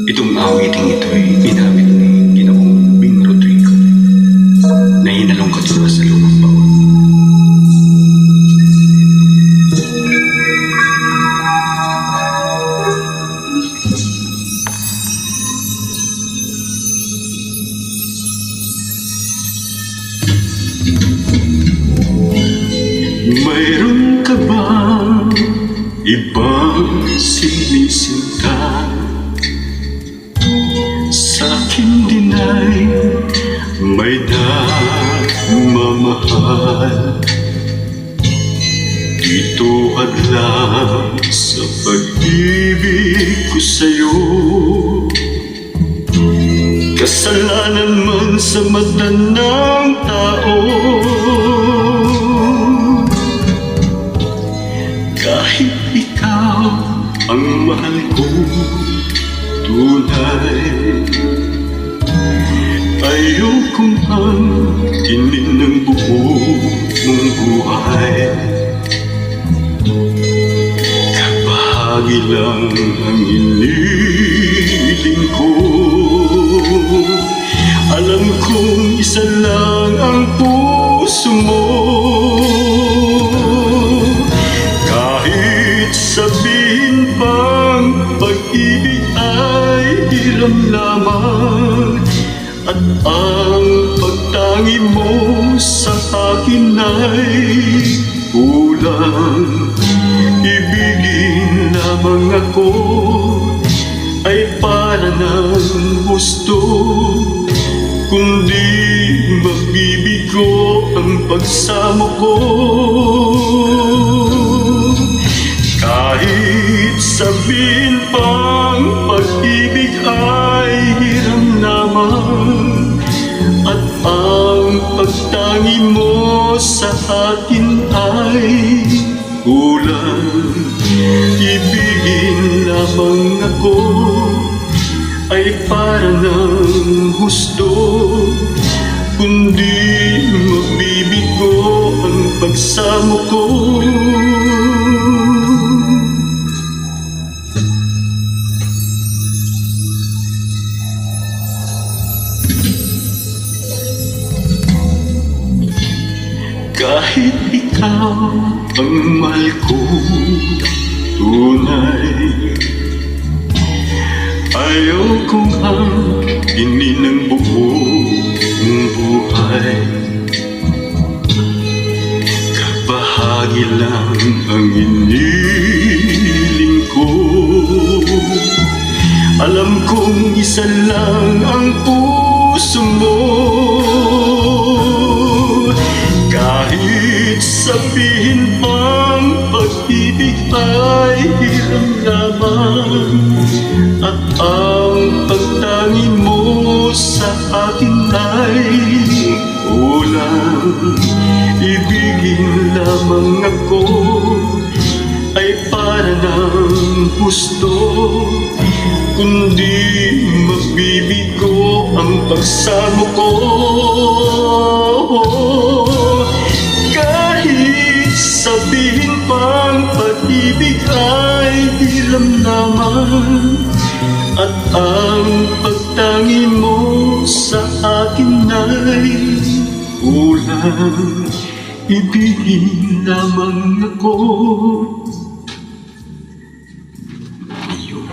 Itong awiting ito'y ginamit ni Ginoong Bing Rodrigo na hinalungkat ko sa lumang baon. Mayroon ka bang ibang sinisinta? Sa'kin din ay may nagmamahal. Dito hadlang sa pag-ibig ko sa'yo. Kasalanan man sa mata ng tao, kahit ikaw ang mahal ko tunay, ayokong hanginin ng buo mong buhay. Kabahagi lang ang iniling ko. Alam kong isa lang ang puso mo. Kahit sabihin pang pag-ibig ay hiram lamang, at ang pagtangi mo sa akin ay kulang. Ibigin lamang ako ay para ng gusto, kundi mabibigo ang pagsamo ko. Kahit sabihin pang pag-ibig ay hiram lamang, at ang pagtangi mo sa akin ay kulang. Ibigin lamang ako ay para ng gusto, kundi mabibigo ang pagsamo ko. Kahit ikaw ang mahal ko tunay, ayaw kong hanginin ng buong buhay. Kabahagi lang ang iniling ko. Alam kong isa lang ang puso mo. Kahit sabihin pang pag-ibig ay hiram lamang, at ang pagtangi mo sa akin ay kulang. Ibigin lamang ako ay para ng gusto, kundi mabibigo ang pagsamo ko. Kahit sabihin pang pag-ibig ay hiram lamang, at ang pagtangi mo sa akin ay kulang. Ibigin lamang ako. Ayun.